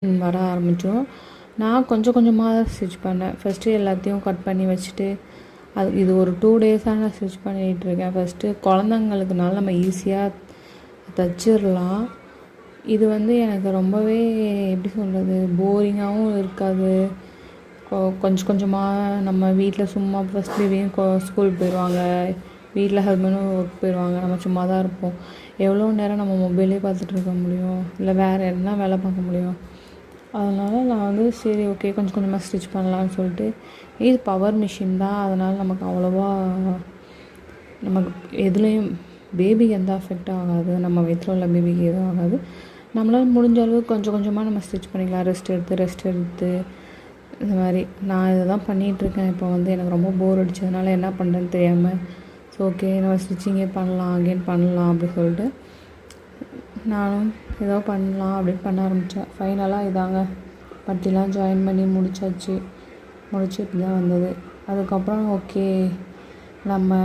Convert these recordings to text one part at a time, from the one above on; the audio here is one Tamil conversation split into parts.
வர ஆரம்பிச்சிடும். நான் கொஞ்சம் கொஞ்சமாக தான் ஸ்டிச் பண்ணேன். ஃபஸ்ட்டு எல்லாத்தையும் கட் பண்ணி வச்சுட்டு இது ஒரு 2 டேஸாக நான் ஸ்டிச் பண்ணிகிட்ருக்கேன். ஃபஸ்ட்டு குழந்தைங்களுக்குனால நம்ம ஈஸியாக தச்சிடலாம். இது எனக்கு ரொம்பவே எப்படி சொல்கிறது, போரிங்காகவும் இருக்காது. கொஞ்சம் கொஞ்சமாக நம்ம வீட்டில் சும்மா ஃபஸ்ட் பேபியும் ஸ்கூல் போயிடுவாங்க, வீட்டில் ஹஸ்பண்டும் ஒர்க் போயிடுவாங்க, நம்ம சும்மா தான் இருப்போம். எவ்வளோ நேரம் நம்ம மொபைலே பார்த்துட்டு இருக்க முடியும், இல்லை வேறு என்ன வேலை பார்க்க முடியும்? அதனால் நான் சரி ஓகே கொஞ்சம் கொஞ்சமாக ஸ்டிச் பண்ணலான்னு சொல்லிட்டு, இது பவர் மிஷின் தான், அதனால் நமக்கு அவ்வளோவா நமக்கு எதுலேயும் பேபிக்கு எந்த அஃபெக்டும் ஆகாது, நம்ம வயிற்றில் உள்ள பேபிக்கு எதுவும் ஆகாது. நம்மளால் முடிஞ்ச அளவுக்கு கொஞ்சம் கொஞ்சமாக நம்ம ஸ்டிச் பண்ணிக்கலாம். ரெஸ்ட் எடுத்து இந்த மாதிரி நான் இதை தான் பண்ணிகிட்ருக்கேன். இப்போ எனக்கு ரொம்ப போர் அடிச்சதுனால என்ன பண்ணுறேன்னு தெரியாமல், ஸோ ஓகே நம்ம ஸ்டிச்சிங்கே பண்ணலாம், அகெயின் பண்ணலாம் அப்படி சொல்லிட்டு நானும் ஏதோ பண்ணலாம் அப்படின்னு பண்ண ஆரம்பித்தேன். ஃபைனலாக இதாங்க பட்டிலாம் ஜாயின் பண்ணி முடிச்சாச்சு. முடிச்சு இப்படி தான் வந்தது. அதுக்கப்புறம் ஓகே நம்ம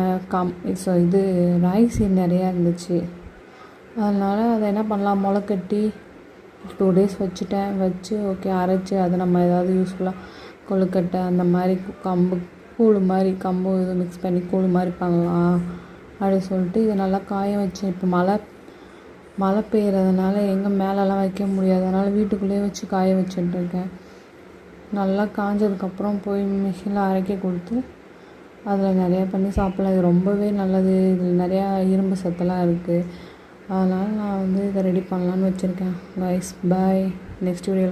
இது ராய் சீட் நிறையா இருந்துச்சு. அதனால் அதை என்ன பண்ணலாம், முளைக்கட்டி 2 டேஸ் வச்சு ஓகே அரைச்சி அதை நம்ம ஏதாவது யூஸ்ஃபுல்லாக கொழுக்கட்டை அந்த மாதிரி கூழு மாதிரி கம்பு இது மிக்ஸ் பண்ணி கூழு மாதிரி பண்ணலாம் அப்படின்னு சொல்லிட்டு இதை நல்லா காய வச்சு, இப்போ மழை பெய்கிறதுனால எங்கே மேலெலாம் வைக்க முடியாது, அதனால் வீட்டுக்குள்ளேயே வச்சு காய வச்சுட்ருக்கேன். நல்லா காஞ்சதுக்கப்புறம் போய் மிஷினில் அரைக்க கொடுத்து அதில் நிறையா பண்ணி சாப்பிட்லாம். இது ரொம்பவே நல்லது, இதில் நிறையா இரும்பு சத்தெல்லாம் இருக்குது. அதனால் நான் இதை ரெடி பண்ணலான்னு வச்சுருக்கேன். கைஸ் பாய், நெக்ஸ்ட் வீடியோவில்